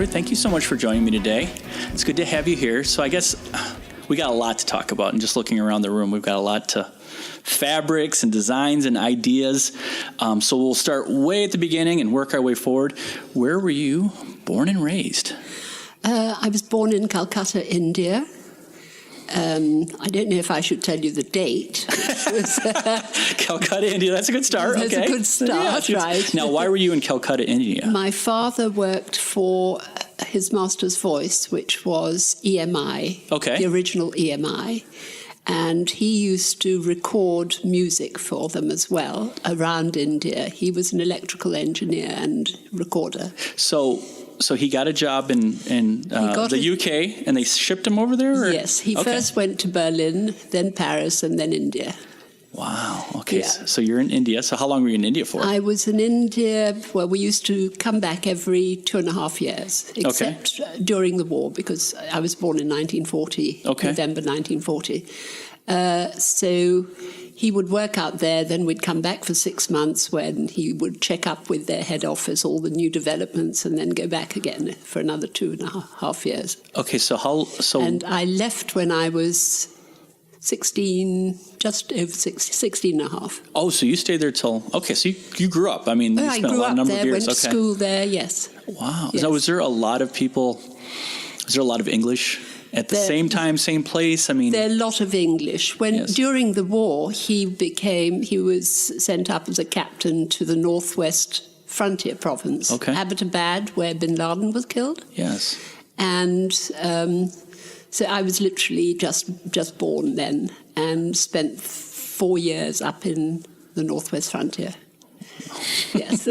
Floyd, thank you so much for joining me today. It's good to have you here. So I guess we got a lot to talk about, and just looking around the room, we've got a lot to fabrics and designs and ideas. So we'll start way at the beginning and work our way forward. Where were you born and raised? I was born in Calcutta, India. I don't know if I should tell you the date. Calcutta, India. That's a good start. That's okay. a good start, yeah, right. Now, why were you in Calcutta, India? My father worked for his master's voice, which was EMI, the original EMI. And he used to record music for them as well around India. He was an electrical engineer and recorder. So he got a job in the UK, and they shipped him over there? Or? Yes, he first went to Berlin, then Paris, and then India. Wow, okay. Yeah. So you're in India. So how long were you in India for? I was in India, well, we used to come back every 2.5 years, except during the war, because I was born in 1940, November 1940. So he would work out there, then we'd come back for 6 months when he would check up with their head office all the new developments, and then go back again for another 2.5 years. Okay, And I left when I was 16, just over 16 and a half. Oh, so you stayed there till, so you grew up. I mean, you spent a number of years. Went to school there, yes. Wow. Yes. So was there a lot of people, was there a lot of English at the same time, same place? I mean, there are a lot of English. During the war, he was sent up as a captain to the northwest frontier province, Abbottabad, where bin Laden was killed. Yes. And so I was literally just born then, and spent 4 years up in the northwest frontier. Yes.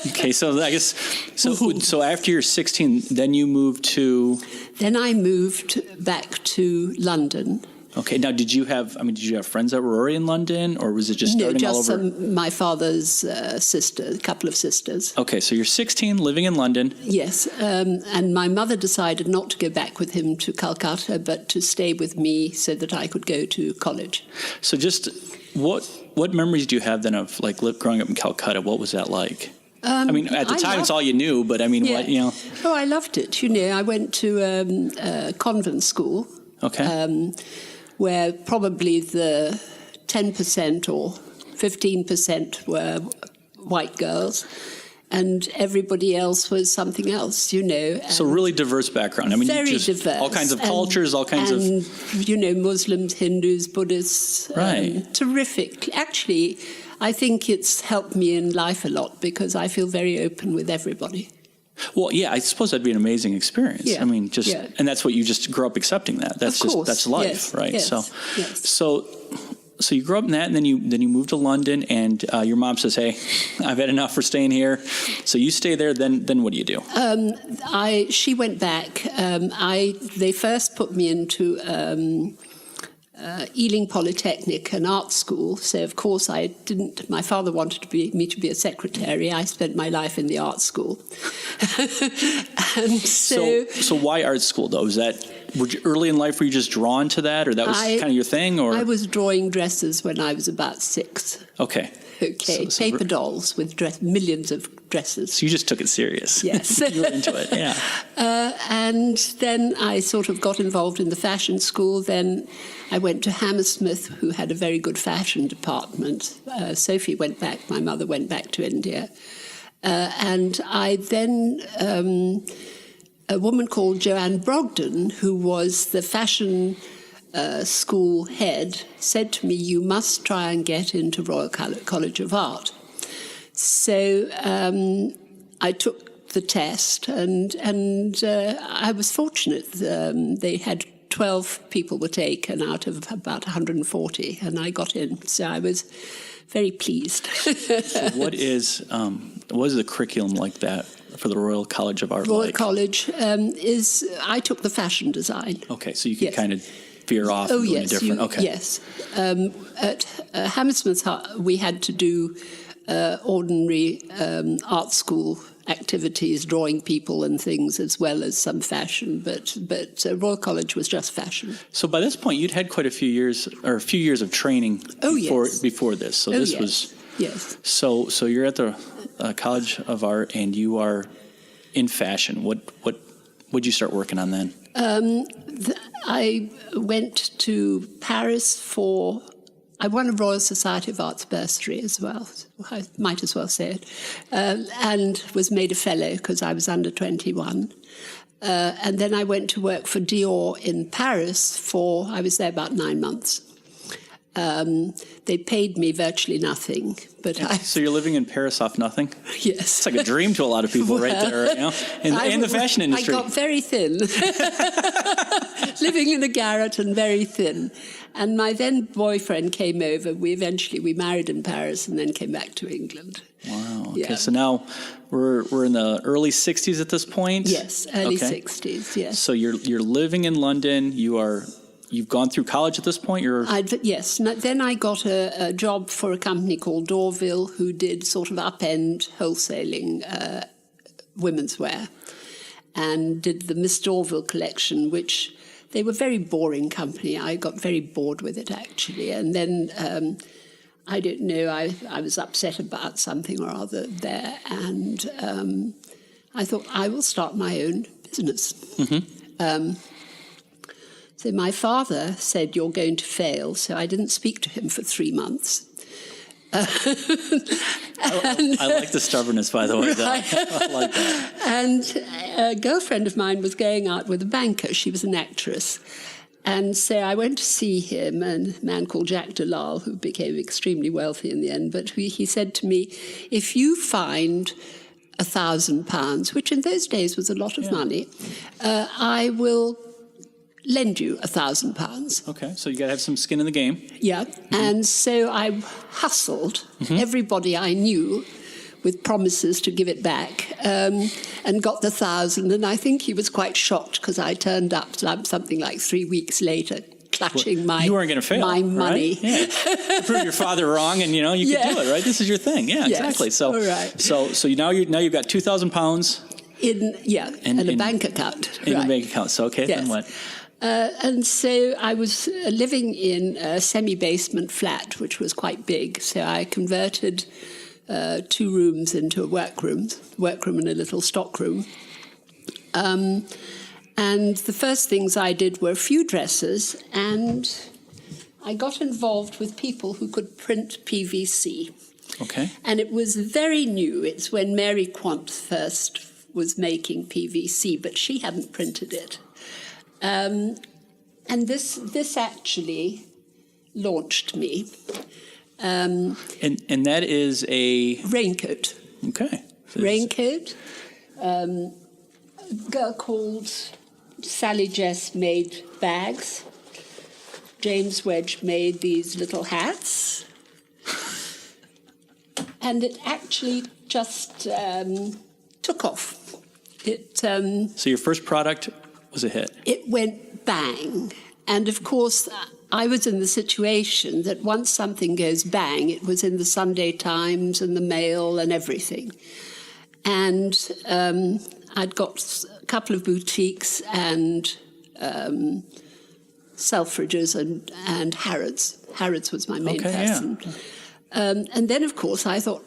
Okay, so I guess so after you're 16, then you moved to. Then I moved back to London. Okay. Now, did you have friends that were already in London, or was it just starting all over? No, just my father's sister, a couple of sisters. Okay, so you're 16, living in London. Yes, and my mother decided not to go back with him to Calcutta, but to stay with me so that I could go to college. So just what memories do you have then of growing up in Calcutta? What was that like? At the time, it's all you knew, but what. Oh, I loved it. I went to a convent school. Okay. Where probably the 10% or 15% were white girls, and everybody else was something else, So really diverse background. Very diverse. All kinds of cultures, all kinds of... Muslims, Hindus, Buddhists. Right. Terrific. Actually, I think it's helped me in life a lot, because I feel very open with everybody. Well, yeah, I suppose that'd be an amazing experience. Yeah. And that's what you just grew up accepting that. That's that's life, right? Yes. So you grew up in that, and then you moved to London, and your mom says, "Hey, I've had enough for staying here." So you stay there. Then what do you do? She went back. They first put me into Ealing Polytechnic, an art school. So of course I didn't. My father wanted me to be a secretary. I spent my life in the art school. And so why art school though? Early in life were you just drawn to that, or that was kind of your thing? Or I was drawing dresses when I was about 6. Okay. Paper dolls with millions of dresses. So you just took it serious. Yes. You were into it, yeah. And then I sort of got involved in the fashion school. Then I went to Hammersmith, who had a very good fashion department. Sophie went back, my mother went back to India. And I then, a woman called Joanne Brogden, who was the fashion school head, said to me, "You must try and get into Royal College of Art." So I took the test, and I was fortunate. They had 12 people were taken out of about 140, and I got in. So I was very pleased. So what is the curriculum like that for the Royal College of Art? Royal College I took the fashion design. Okay, so you can kind of veer off and go different. Okay. Yes. At Hammersmith, we had to do ordinary art school activities, drawing people and things, as well as some fashion. But Royal College was just fashion. So by this point, you'd had quite a few years of training before this. So was. Yes. So you're at the College of Art, and you are in fashion? What'd you start working on then? I went to Paris I won a Royal Society of Arts bursary as well. I might as well say it. And was made a fellow because I was under 21. And then I went to work for Dior in Paris I was there about 9 months. They paid me virtually nothing, but So you're living in Paris off nothing? Yes. It's like a dream to a lot of people right there, in the fashion industry. I got very thin, living in a garret and very thin. And my then boyfriend came over. We married in Paris and then came back to England. Wow. Okay. Yeah. So now we're in the early 60s at this point? Yes, early 60s, yes. So you're living in London. You've gone through college at this point? Yes. Then I got a job for a company called Dorville, who did sort of up-end wholesaling women's wear, and did the Miss Dorville collection, which they were a very boring company. I got very bored with it, actually. And then, I don't know, I was upset about something or other there, and I thought, I will start my own business. Mm-hmm. So my father said, you're going to fail, so I didn't speak to him for 3 months. I like the stubbornness, by the way. Right. I like that. And a girlfriend of mine was going out with a banker. She was an actress. And so I went to see him, a man called Jacques Delal, who became extremely wealthy in the end. But he said to me, if you find £1,000, which in those days was a lot of money, I will lend you £1,000. Okay, so you got to have some skin in the game. Yeah, and so I hustled everybody I knew with promises to give it back, and got the 1,000. And I think he was quite shocked because I turned up something like 3 weeks later, clutching you weren't going to fail, my money. Right? Yeah. Prove your father wrong, and you could do it, right? This is your thing. Yeah, yes. Exactly. So, right. so now you've got £2,000 in a bank account. In a bank account. So okay, yes. Then what? And so I was living in a semi-basement flat, which was quite big. So I converted 2 rooms into a workroom and a little stockroom. And the first things I did were a few dresses, and I got involved with people who could print PVC. Okay. And it was very new. It's when Mary Quant first was making PVC, but she hadn't printed it. And this actually launched me. And that is a raincoat. Okay. Raincoat. A girl called Sally Jess made bags. James Wedge made these little hats. And it actually just took off. So your first product was a hit. It went bang. And of course, I was in the situation that once something goes bang, it was in the Sunday Times and the Mail and everything. And I'd got a couple of boutiques and Selfridges and Harrods. Harrods was my main person. Yeah. And then, of course, I thought,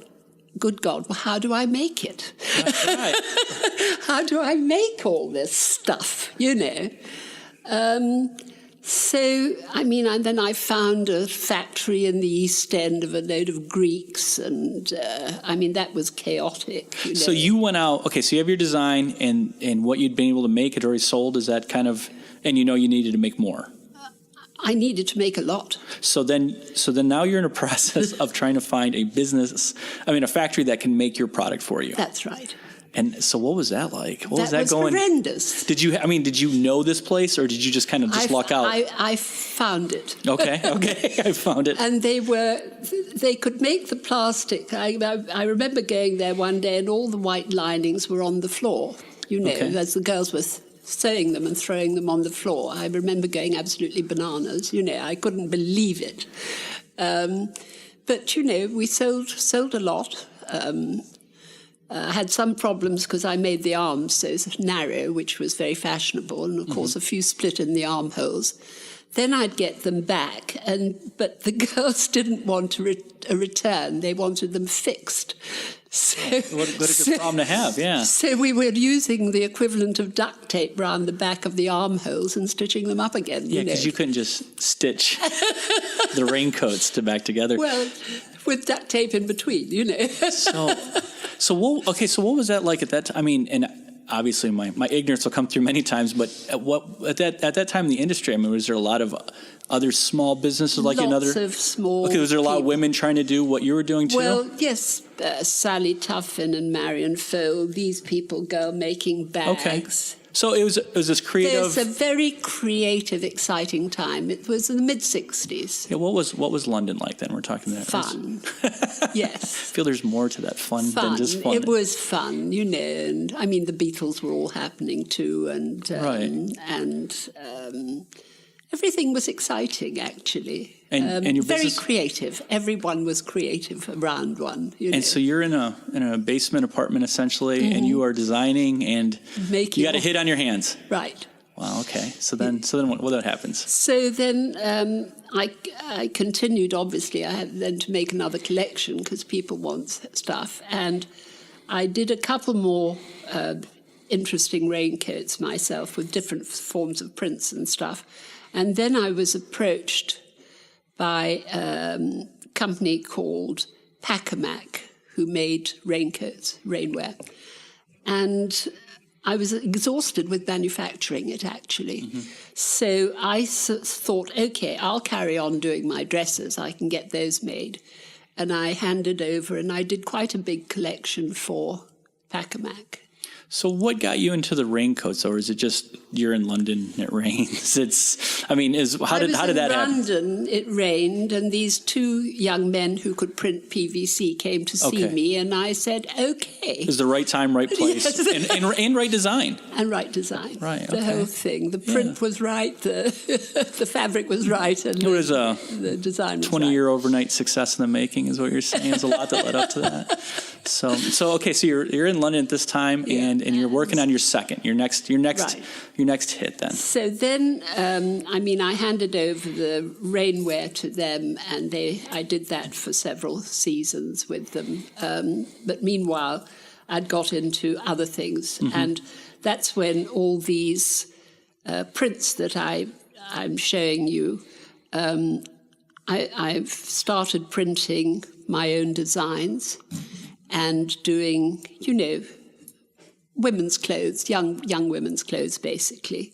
good God, well, how do I make it? That's right. How do I make all this stuff, So, and then I found a factory in the East End of a load of Greeks, and, that was chaotic. So you went out, so you have your design, and what you'd been able to make had already sold, is that kind of, and you needed to make more? I needed to make a lot. So then now you're in a process of trying to find a factory that can make your product for you. That's right. And so what was that like? What was that going? Horrendous. Did you know this place, or did you just kind of luck out? I found it. Okay, I found it. And they could make the plastic. I remember going there one day and all the white linings were on the floor, as the girls were sewing them and throwing them on the floor. I remember going absolutely bananas, I couldn't believe it. But, we sold a lot. I had some problems because I made the arms so narrow, which was very fashionable, and of course a few split in the armholes. then I'd get them back, but the girls didn't want a return. They wanted them fixed. So, what a good problem to have, yeah. So we were using the equivalent of duct tape around the back of the armholes and stitching them up again. Yeah, because you couldn't just stitch the raincoats back together. Well, with duct tape in between, So what was that like at that time? I mean, and obviously my ignorance will come through many times, but at that time in the industry, I mean, was there a lot of other small businesses like Lots of small. Okay, was there a lot of women trying to do what you were doing too? Well, yes, Sally Tuffin and Marion Foale, these people go making bags. Okay. So it was this creative. It's a very creative, exciting time. It was in the mid-'60s. Yeah, what was London like then? We're talking that. Fun. Yes. I feel there's more to that fun than just fun. It was fun, and I mean the Beatles were all happening too, and everything was exciting actually. And your very business... creative. Everyone was creative around one. And so you're in a basement apartment essentially, and you are designing and making. You got a hit on your hands. Right. Wow. Okay. So then what happens? So then I continued. Obviously, I had then to make another collection because people want stuff, and I did a couple more interesting raincoats myself with different forms of prints and stuff, and then I was approached by a company called Pacamac, who made raincoats, rainwear, and I was exhausted with manufacturing it, actually. Mm-hmm. So I thought, okay, I'll carry on doing my dresses. I can get those made. And I handed over, and I did quite a big collection for Pacamac. So what got you into the raincoats, or is it just you're in London, it rains? How did that happen? In London, it rained, and these two young men who could print PVC came to see me, and I said, okay. It was the right time, right place, yes. and right design. And right design. Right, The whole thing. The print was right, the fabric was right, and it was the design was 20-year overnight success in the making is what you're saying. There's a lot that led up to that. So you're in London at this time, and you're working on your next hit then. So then, I handed over the rainwear to them, and I did that for several seasons with them. But meanwhile, I'd got into other things, and that's when all these prints that I'm showing you, I've started printing my own designs and doing, women's clothes, young women's clothes, basically.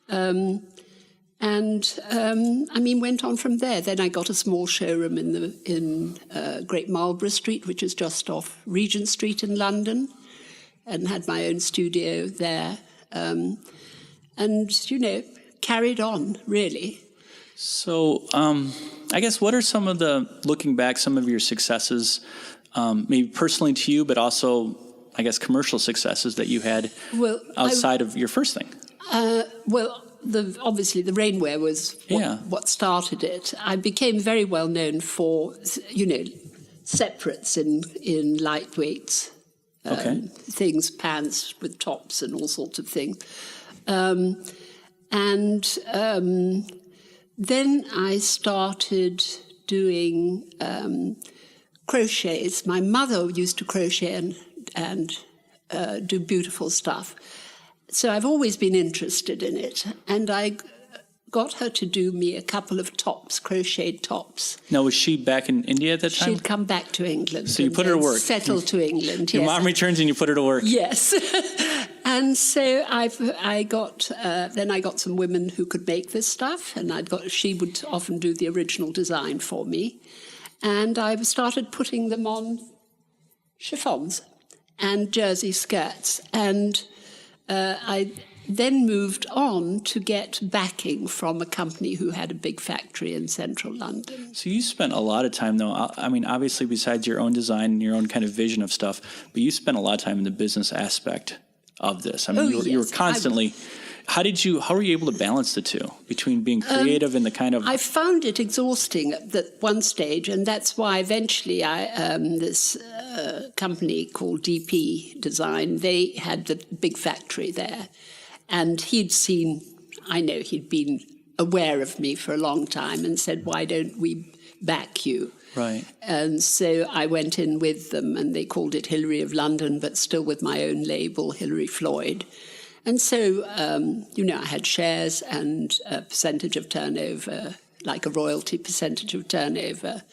Went on from there. Then I got a small showroom in Great Marlborough Street, which is just off Regent Street in London, and had my own studio there. Carried on, really. So I guess what are looking back, some of your successes, maybe personally to you, but also, I guess, commercial successes that you had outside of your first thing? Obviously the rainwear was what started it. I became very well known for, separates in lightweights, things, pants with tops and all sorts of things. Then I started doing crochets. My mother used to crochet and do beautiful stuff. So I've always been interested in it. And I got her to do me a couple of tops, crocheted tops. Now, was she back in India at that time? She'd come back to England. So you put her to work. Settled to England, Your mom returns and you put her to work. Yes. And so I got some women who could make this stuff, and she would often do the original design for me. And I started putting them on chiffons and jersey skirts. And I then moved on to get backing from a company who had a big factory in central London. So you spent a lot of time, though, obviously besides your own design and your own kind of vision of stuff, but you spent a lot of time in the business aspect of this. You were constantly... How were you able to balance the two between being creative and the kind of... I found it exhausting at one stage, and that's why eventually this company called DP Design, they had the big factory there. And he'd been aware of me for a long time and said, why don't we back you? Right. And so I went in with them, and they called it Hilary of London, but still with my own label, Hilary Floyd. And so, I had shares and a percentage of turnover, like a royalty percentage of turnover,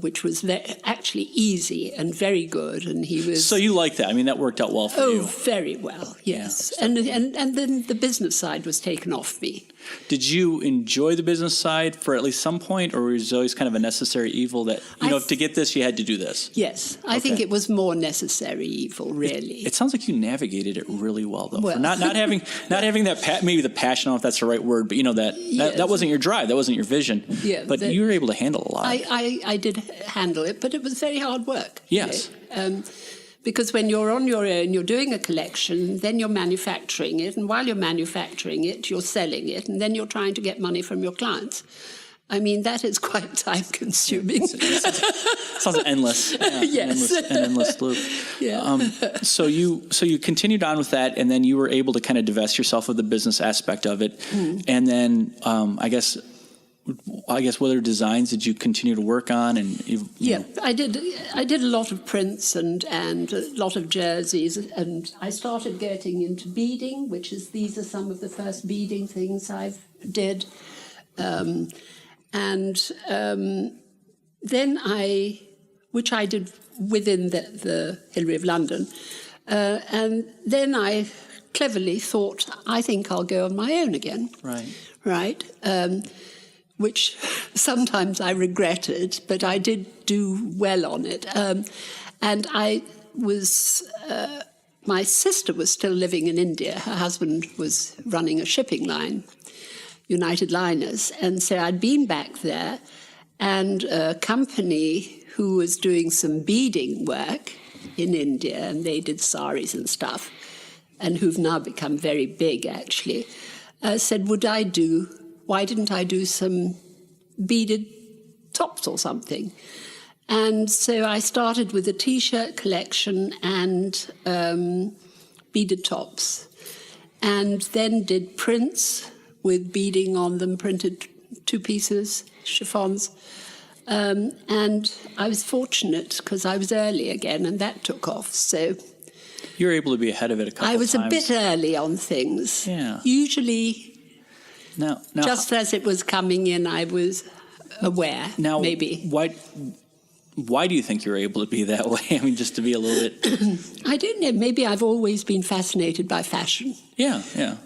which was actually easy and very good. And he was... So you liked that? I mean, that worked out well for you. Oh, very well, yes. Yeah. And then the business side was taken off me. Did you enjoy the business side for at least some point, or was it always kind of a necessary evil that, to get this, you had to do this? Yes, I think it was more necessary evil, really. It sounds like you navigated it really well, though. Well. For not having that, maybe the passion, I don't know if that's the right word, but that wasn't your drive, that wasn't your vision. Yeah, but you were able to handle a lot. I did handle it, but it was very hard work. Yes. Because when you're on your own, you're doing a collection, then you're manufacturing it, and while you're manufacturing it, you're selling it, and then you're trying to get money from your clients. I mean, that is quite time-consuming. Sounds endless. Yeah, yes. An endless loop. Yeah. So you continued on with that, and then you were able to kind of divest yourself of the business aspect of it. And then I guess what other designs did you continue to work on? And I did a lot of prints and a lot of jerseys, and I started getting into beading, these are some of the first beading things I did. Then which I did within the Hilary of London, and then I cleverly thought, I think I'll go on my own again. Right. Which sometimes I regretted, but I did do well on it. And I was, my sister was still living in India. Her husband was running a shipping line, United Liners. And so I'd been back there, and a company who was doing some beading work in India, and they did saris and stuff, and who've now become very big, actually, said, why didn't I do some beaded tops or something? And so I started with a T-shirt collection and beaded tops, and then did prints with beading on them, printed 2 pieces, chiffons. And I was fortunate because I was early again, and that took off. So you were able to be ahead of it a couple of times. I was a bit early on things. Yeah. Usually... Now, just as it was coming in, I was aware, maybe. Why do you think you're able to be that way? I mean, just to be a little bit... I don't know. Maybe I've always been fascinated by fashion. Yeah.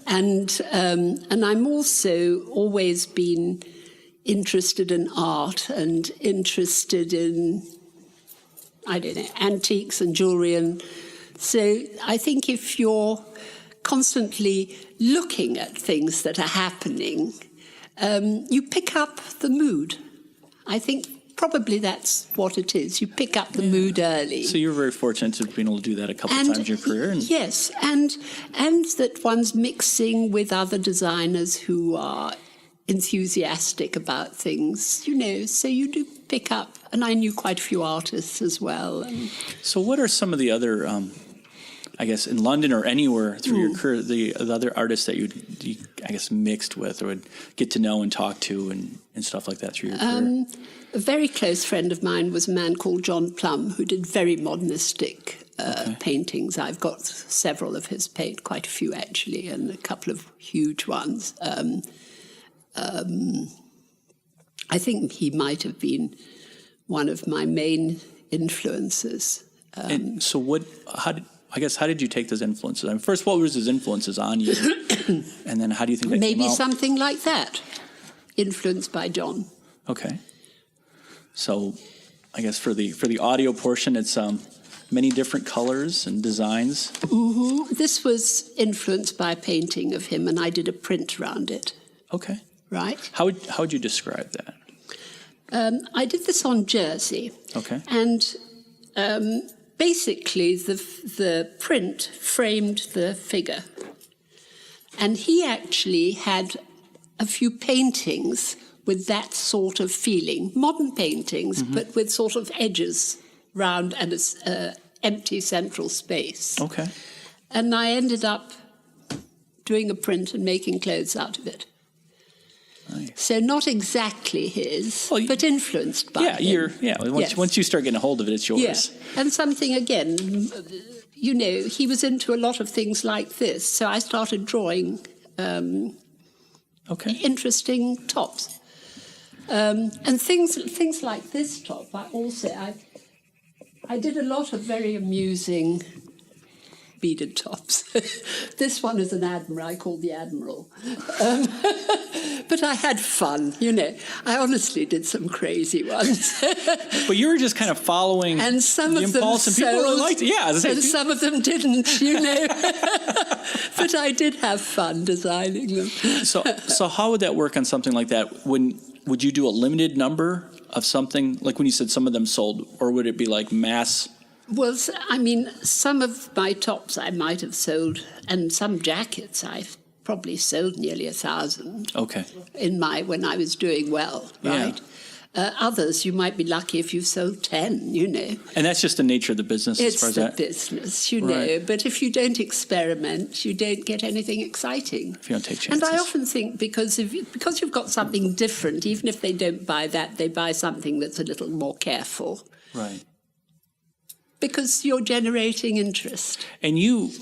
And I'm also always been interested in art and interested in, antiques and jewellery. And so I think if you're constantly looking at things that are happening, you pick up the mood. I think probably that's what it is. You pick up the mood early. So you're very fortunate to have been able to do that a couple of times in your career. Yes, and that one's mixing with other designers who are enthusiastic about things, so you do pick up. And I knew quite a few artists as well. So what are some of the other... I guess in London or anywhere through your career, the other artists that you mixed with or would get to know and talk to and stuff like that through your career? A very close friend of mine was a man called John Plum, who did very modernistic paintings. I've got several of his paint, quite a few actually, and a couple of huge ones. I think he might have been one of my main influences. And so how did you take those influences? I mean, first, what was his influences on you? And then how do you think that maybe came out? Something like that, influenced by John. Okay. So I guess for the audio portion, it's many different colors and designs. Mm-hmm. This was influenced by a painting of him, and I did a print around it. Okay. Right? How would you describe that? I did this on jersey. Okay. And... basically, the print framed the figure. And he actually had a few paintings with that sort of feeling, modern paintings, but with sort of edges round and an empty central space. Okay. And I ended up doing a print and making clothes out of it. Nice. So not exactly his, Well, but influenced by him. Once you start getting a hold of it, it's yours. Yeah. And something, again, you know, he was into a lot of things like this, so I started drawing interesting tops. And things like this top, I did a lot of very amusing beaded tops. This one is an admiral, I call the Admiral. But I had fun, you know. I honestly did some crazy ones. But you were just kind of following and some the of impulse, them and people really liked it. Yeah, and some of them didn't, you know. But I did have fun designing them. So how would that work on something like that? Would you do a limited number of something, like when you said some of them sold, or would it be like mass? Well, I mean, some of my tops I might have sold, and some jackets I've probably sold nearly 1,000. Okay. When I was doing well, right? Yeah. Others, you might be lucky if you sold 10, you know. And that's just the nature of the business as far as that? It's the business, you know. But if you don't experiment, you don't get anything exciting. If you don't take chances. And I often think because you've got something different, even if they don't buy that, they buy something that's a little more careful. Right. Because you're generating interest. And you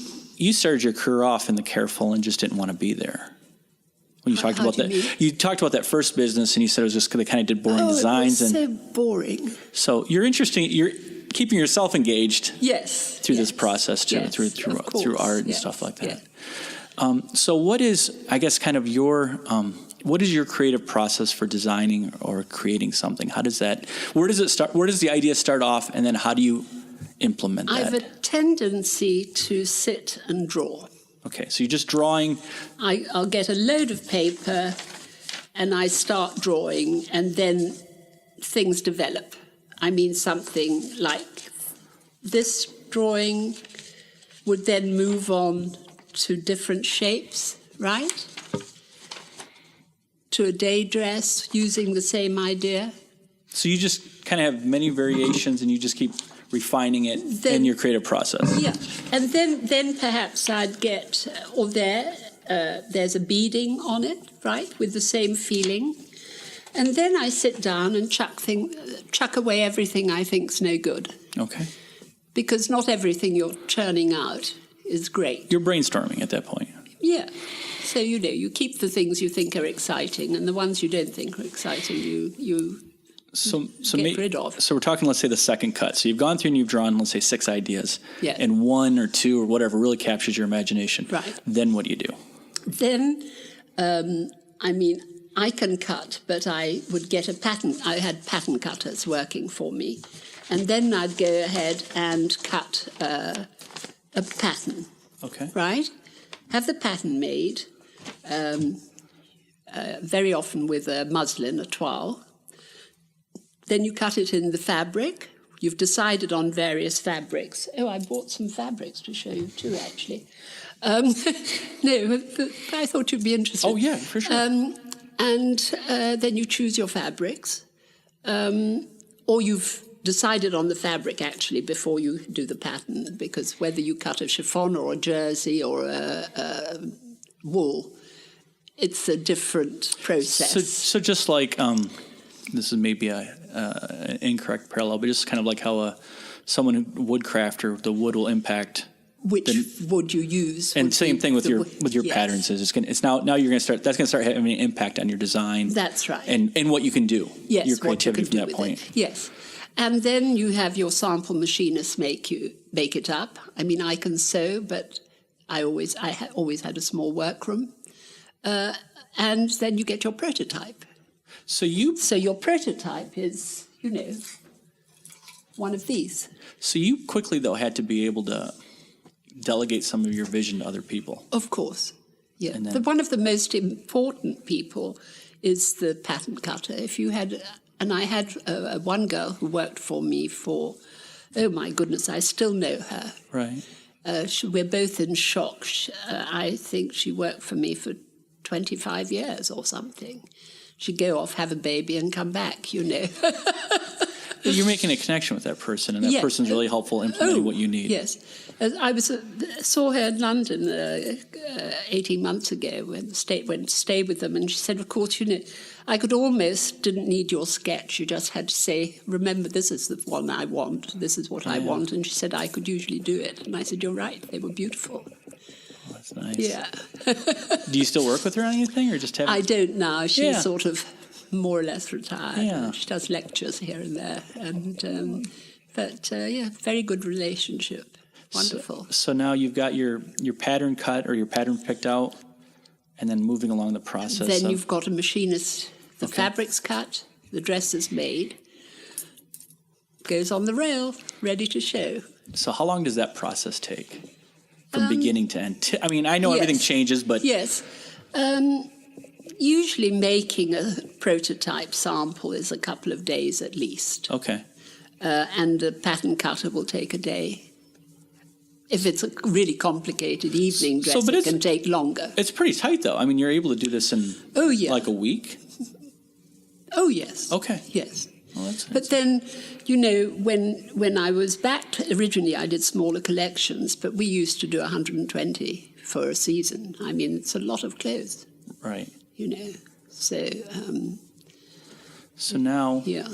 started your career off in the careful and just didn't want to be there. When you talked about that, you talked about that first business, and you said it was just they kind of did boring designs. It was so boring. So you're interesting. You're keeping yourself engaged. Yes. Through this process too, through art and stuff like that. Yeah. So what is, I guess, kind of your what is your creative process for designing or creating something? How does that? Where does it start? Where does the idea start off, and then how do you implement that? I have a tendency to sit and draw. Okay, so you're just drawing. I'll get a load of paper and I start drawing, and then things develop. I mean, something like this drawing would then move on to different shapes, right? To a day dress using the same idea. So you just kind of have many variations and you just keep refining it in your creative process. Yeah, and then perhaps I'd get, there's a beading on it, right, with the same feeling. And then I sit down and chuck away everything I think's no good. Okay. Because not everything you're churning out is great. You're brainstorming at that point. Yeah. So, you know, you keep the things you think are exciting, and the ones you don't think are exciting, you get rid of. So we're talking, let's say, the second cut. So you've gone through and you've drawn, let's say, 6 ideas. Yeah. And 1 or 2 or whatever really captures your imagination. Right. Then what do you do? Then, I mean, I can cut, but I would get a pattern. I had pattern cutters working for me. And then I'd go ahead and cut a pattern. Okay. Right? Have the pattern made, very often with a muslin, a toile. Then you cut it in the fabric. You've decided on various fabrics. Oh, I bought some fabrics to show you too, actually. No, but I thought you'd be interested. Oh, yeah, for sure. And then you choose your fabrics. Or you've decided on the fabric, actually, before you do the pattern, because whether you cut a chiffon or a jersey or a wool, it's a different process. So just like, this is maybe an incorrect parallel, but just kind of like how someone who woodcrafter, the wood will impact which wood you use. And same thing with your patterns. It's now you're going to start. That's going to start having an impact on your design. That's right. And what you can do. Yes, your creativity from that point. Yes, and then you have your sample machinist make it up. I mean, I can sew, but I always had a small workroom, and then you get your prototype. So your prototype is, you know, one of these. So you quickly though had to be able to delegate some of your vision to other people. Of course, yeah. One of the most important people is the pattern cutter. If you had, and I had one girl who worked for me for, oh my goodness, I still know her. Right. We're both in shock. I think she worked for me for 25 years or something. She'd go off, have a baby, and come back, you know. You're making a connection with that person, and that Yeah. person's really helpful implementing what you need. Yes. I saw her in London 18 months ago went to stay with them, and she said, of course, I could almost didn't need your sketch. You just had to say, remember, this is the one I want. This is what I want. And she said, I could usually do it. And I said, you're right. They were beautiful. Oh, that's nice. Yeah. Do you still work with her on anything, or just have? I don't now. She's Yeah. sort of more or less retired. Yeah. She does lectures here and there. But very good relationship. Wonderful. So now you've got your pattern cut or your pattern picked out, and then moving along the process. Then you've got a machinist. The fabric's cut, the dress is made, goes on the rail, ready to show. So how long does that process take, from beginning to end? I mean, I know everything changes, but yes, usually making a prototype sample is a couple of days at least. Okay. And a pattern cutter will take a day. If it's a really complicated evening dress, it can take longer. It's pretty tight, though. I mean, you're able to do this in like a week? Oh, yes. Okay. Yes. Well, that's nice. But then, when I was back, originally I did smaller collections, but we used to do 120 for a season. I mean, it's a lot of clothes. Right. So... so now, yeah.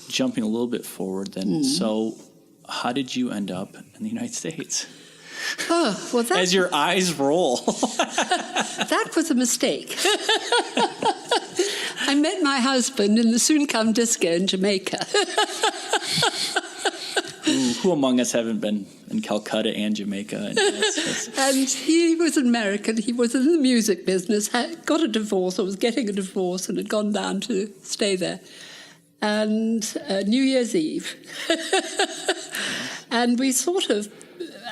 Jumping a little bit forward then, so how did you end up in the United States? Oh, well, As your eyes roll. that was a mistake. I met my husband in the soon-come disco in Jamaica. Who among us haven't been in Calcutta and Jamaica? And, and he was an American. He was in the music business, got a divorce, or was getting a divorce, and had gone down to stay there. And New Year's Eve. And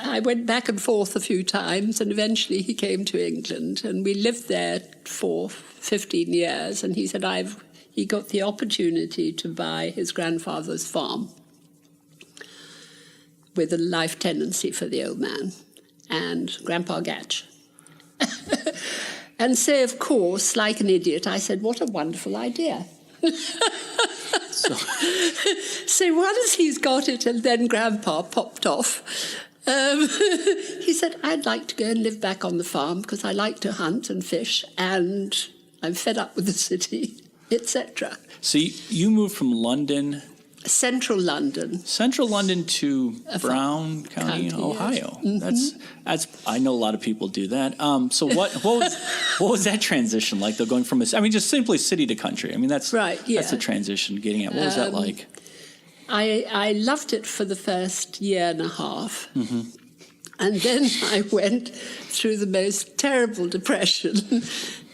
I went back and forth a few times, and eventually he came to England, and we lived there for 15 years, and he said he got the opportunity to buy his grandfather's farm with a life tenancy for the old man and Grandpa Gatch. And so, of course, like an idiot, I said, what a wonderful idea. So once he's got it, and then Grandpa popped off, he said, I'd like to go and live back on the farm because I like to hunt and fish, and I'm fed up with the city, etc. So you moved from London... Central London to Boone County, Ohio. Yes. That's I know a lot of people do that. So what was that transition like, though, going from just simply city to country? I mean, that's right. Yeah. That's the transition. Getting at what was that like? I loved it for the first year and a half, and then I went through the most terrible depression.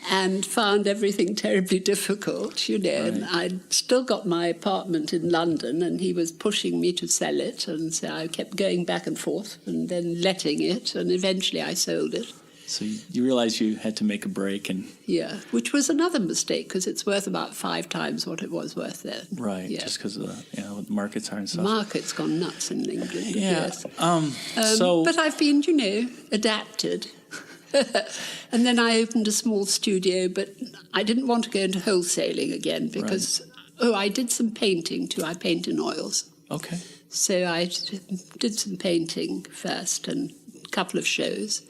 And found everything terribly difficult, Right. And I'd still got my apartment in London, and he was pushing me to sell it, and so I kept going back and forth, and then letting it, and eventually I sold it. So you realized you had to make a break, and which was another mistake, because it's worth about 5 times what it was worth then. Right, just because of the markets are and stuff. The market's gone nuts in England. Yeah. Yes. But I've been, adapted. And then I opened a small studio, but I didn't want to go into wholesaling again because, I did some painting too. I paint in oils. Okay. So I did some painting first and a couple of shows.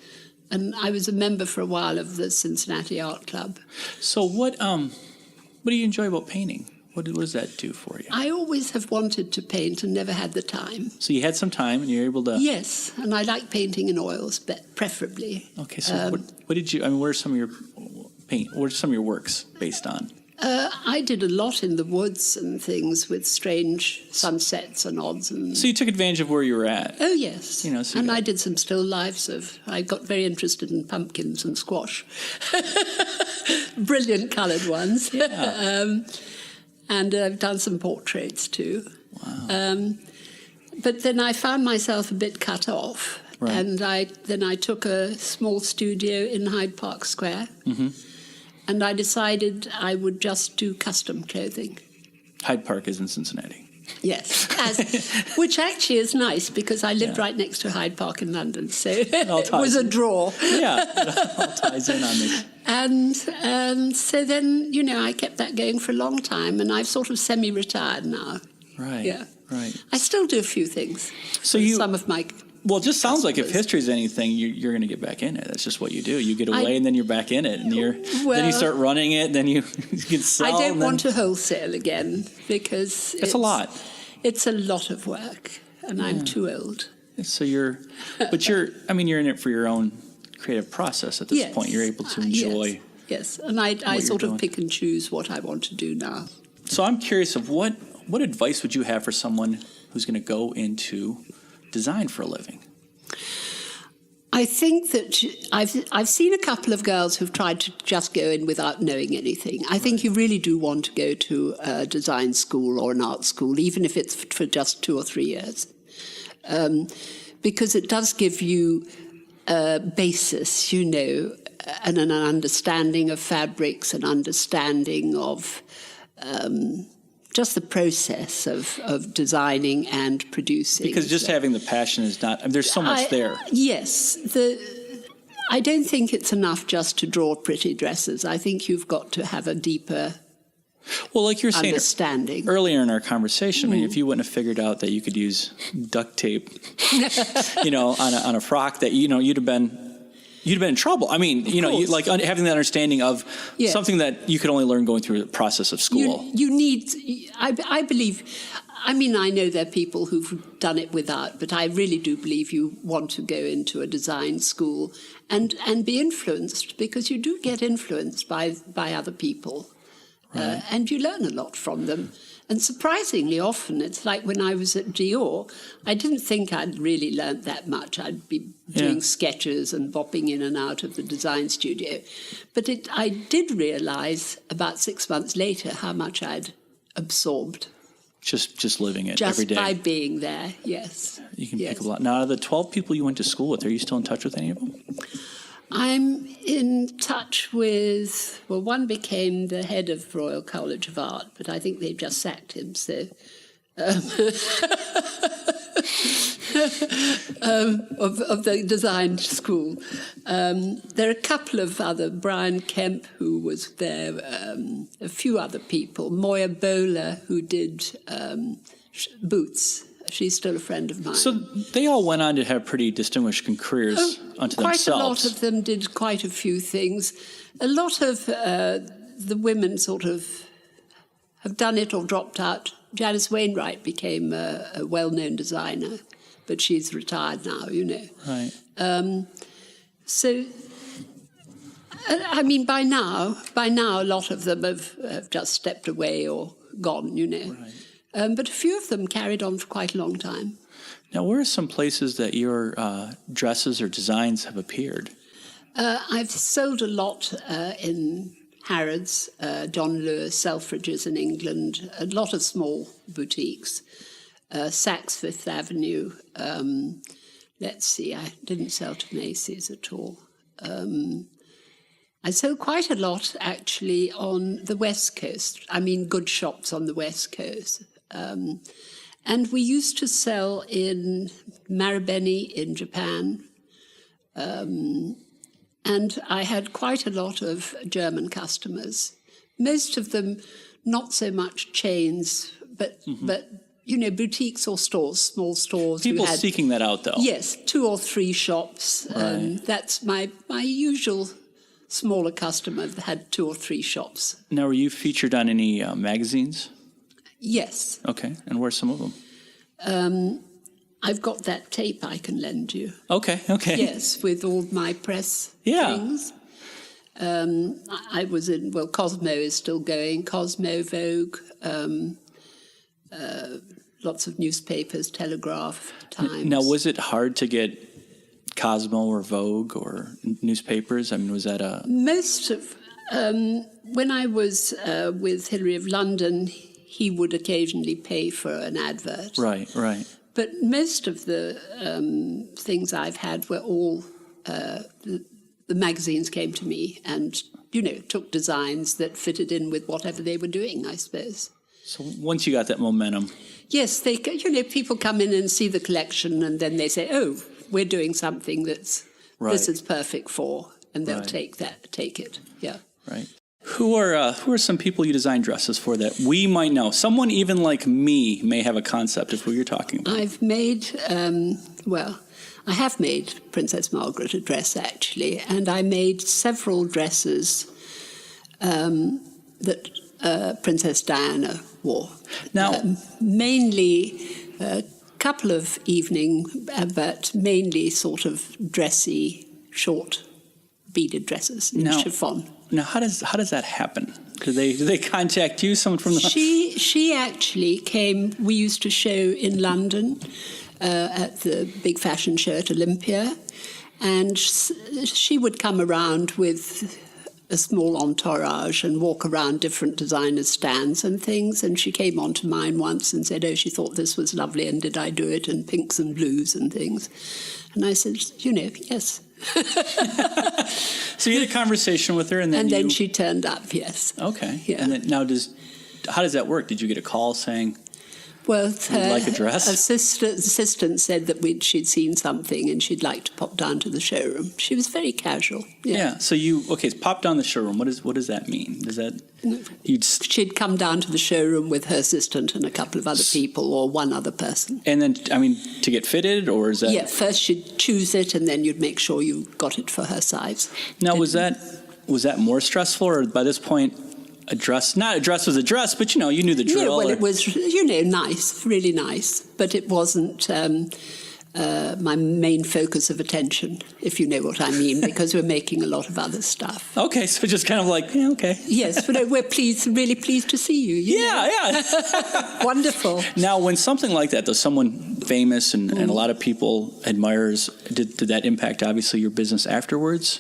And I was a member for a while of the Cincinnati Art Club. So what do you enjoy about painting? What does that do for you? I always have wanted to paint and never had the time. So you had some time and you were able to... Yes, and I like painting in oils, preferably. Okay, so what did you... what are some of your what are some of your works based on? I did a lot in the woods and things with strange sunsets and odds. So you took advantage of where you were at. Oh, yes. So and I did some still lifes I got very interested in pumpkins and squash. Brilliant coloured ones. Yeah. And I've done some portraits too. Wow. But then I found myself a bit cut off. Right. And I took a small studio in Hyde Park Square. Mm-hmm. And I decided I would just do custom clothing. Hyde Park is in Cincinnati. Yes, which actually is nice because I lived right next to Hyde Park in London, so it was a draw. Yeah, it all ties in on this. And so then, I kept that going for a long time, and I've sort of semi-retired now. Right. Yeah. Right. I still do a few things. So some of my Well, it just sounds like if history is anything, you're going to get back in it. That's just what you do. You get away, and then you're back in it, and then you start running it. Then you can sell. I don't want to wholesale again because it's a lot. It's a lot of work, and I'm too old. So you're in it for your own creative process at this point. You're able to enjoy. Yes, and I sort of pick and choose what I want to do now. So I'm curious of what advice would you have for someone who's going to go into design for a living? I think that I've seen a couple of girls who've tried to just go in without knowing anything. I think you really do want to go to a design school or an art school, even if it's for just 2 or 3 years, because it does give you a basis, and an understanding of fabrics, an understanding of just the process of designing and producing. Because just having the passion is not, there's so much there. Yes. I don't think it's enough just to draw pretty dresses. I think you've got to have a deeper like you're saying understanding. Earlier in our conversation, if you wouldn't have figured out that you could use duct tape, on a frock, that, you'd have been in trouble. I mean, having that understanding of something that you could only learn going through the process of school. You need, I believe, I know there are people who've done it without, but I really do believe you want to go into a design school and be influenced, because you do get influenced by other people. Right. And you learn a lot from them. And surprisingly often, it's like when I was at Dior, I didn't think I'd really learnt that much. I'd be doing sketches and bopping in and out of the design studio. But I did realise about 6 months later how much I'd absorbed. Just living it every day. Just by being there, yes. You can pick up a lot. Now, out of the 12 people you went to school with, are you still in touch with any of them? I'm in touch with, one became the head of Royal College of Art, but I think they've just sacked him, so... of the design school. There are a couple of other, Brian Kemp, who was there, a few other people, Moya Bowler, who did boots. She's still a friend of mine. So they all went on to have pretty distinguished careers unto themselves. Quite a lot of them did quite a few things. A lot of the women sort of have done it or dropped out. Janice Wainwright became a well-known designer, but she's retired now, Right. So, by now, a lot of them have just stepped away or gone, Right. But a few of them carried on for quite a long time. Now, where are some places that your dresses or designs have appeared? I've sold a lot in Harrods, John Lewis, Selfridges in England, a lot of small boutiques, Saks Fifth Avenue. Let's see, I didn't sell to Macy's at all. I sold quite a lot, actually, on the West Coast. Good shops on the West Coast. And we used to sell in Marubeni in Japan. And I had quite a lot of German customers. Most of them not so much chains, but boutiques or stores, small stores. People seeking that out, though. Yes, 2 or 3 shops. Right. That's my usual smaller customer that had 2 or 3 shops. Now, were you featured on any magazines? Yes. Okay, and where's some of them? I've got that tape I can lend you. Okay. Yes, with all my press things. I was in, Cosmo is still going, Cosmo, Vogue, lots of newspapers, Telegraph, Times. Now, was it hard to get Cosmo or Vogue or newspapers? Was that a... Most of... when I was with Hilary of London, he would occasionally pay for an advert. Right. But most of the things I've had were all... the magazines came to me and, took designs that fitted in with whatever they were doing, I suppose. So once you got that momentum... Yes, people come in and see the collection and then they say, oh, we're doing something that's this is perfect for. and they'll Right. take it. Yeah. Right. Who are some people you design dresses for that we might know? Someone even like me may have a concept of who you're talking about. I've made, I have made Princess Margaret a dress, actually, and I made several dresses that Princess Diana wore. Now, Mainly a couple of evening, but mainly sort of dressy, short, beaded dresses in chiffon. Now, how does that happen? Do they contact you? Someone from the She actually came. We used to show in London at the big fashion show at Olympia, and she would come around with a small entourage and walk around different designers' stands and things. And she came onto mine once and said, "Oh, she thought this was lovely, and did I do it in pinks and blues and things?" And I said, "Yes." So you had a conversation with her, and then she turned up. Yes. Okay. Yeah. And then how does that work? Did you get a call saying, Well, "Would you like a dress?" assistant said that she'd seen something and she'd like to pop down to the showroom. She was very casual. Yeah. So pop down the showroom. What does that mean? Does that She'd come down to the showroom with her assistant and a couple of other people, or one other person. And then, to get fitted, or is that? Yeah. First she'd choose it, and then you'd make sure you got it for her size. Now, was that more stressful, or by this point, not a dress was a dress, but you knew the drill? Yeah, well, it was, nice, really nice, but it wasn't my main focus of attention, if you know what I mean, because we're making a lot of other stuff. Okay, so just kind of like, yeah, okay. Yes, but we're really pleased to see you. Yeah. Wonderful. Now, when something like that, though, someone famous and a lot of people admires, did that impact, obviously, your business afterwards?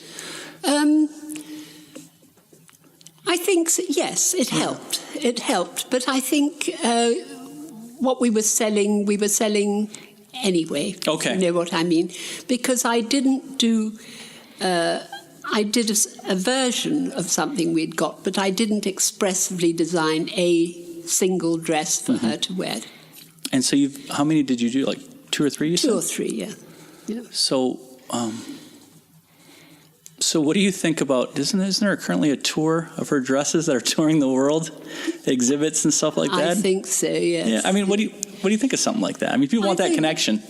I think, yes, it helped. It helped. But I think what we were selling anyway. Okay. You know what I mean? Because I didn't do... I did a version of something we'd got, but I didn't expressively design a single dress for her to wear. And so how many did you do? Like 2 or 3, you said? 2 or 3, yeah. So what do you think about, isn't there currently a tour of her dresses that are touring the world, exhibits and stuff like that? I think so, yes. Yeah, what do you think of something like that? People want that connection.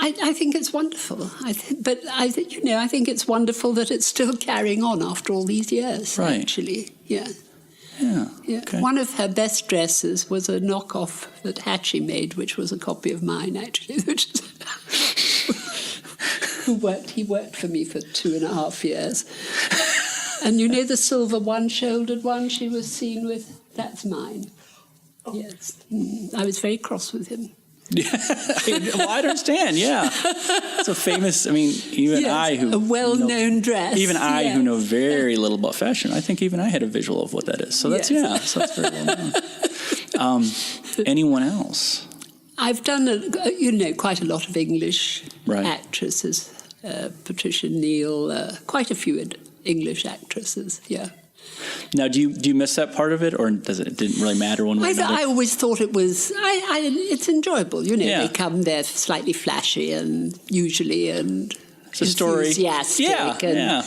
I think it's wonderful. I think it's wonderful that it's still carrying on after all these years, right. Actually, yeah. Yeah. Okay. One of her best dresses was a knockoff that Hatchie made, which was a copy of mine, actually, He worked for me for 2.5 years. And the silver one-shouldered one she was seen with? That's mine. Yes. I was very cross with him. Yeah. Well, I understand, yeah. It's a famous, I who... a well-known dress. Even I who know very little about fashion, I think even I had a visual of what that is. So that's, so that's very well known. Anyone else? I've done, quite a lot of English actresses. Patricia Neal, quite a few English actresses, yeah. Now, do you miss that part of it, or it didn't really matter one way or another? I always thought it was, it's enjoyable, They come there slightly flashy and usually it's a story. Enthusiastic. And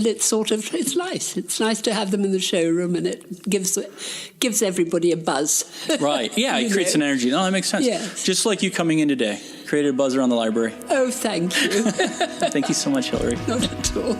it's it's nice. It's nice to have them in the showroom, and it gives everybody a buzz. Right, yeah, it creates an energy. No, that makes sense. Yes. Just like you coming in today, created a buzz around the library. Oh, thank you. Thank you so much, Hilary. Not at all.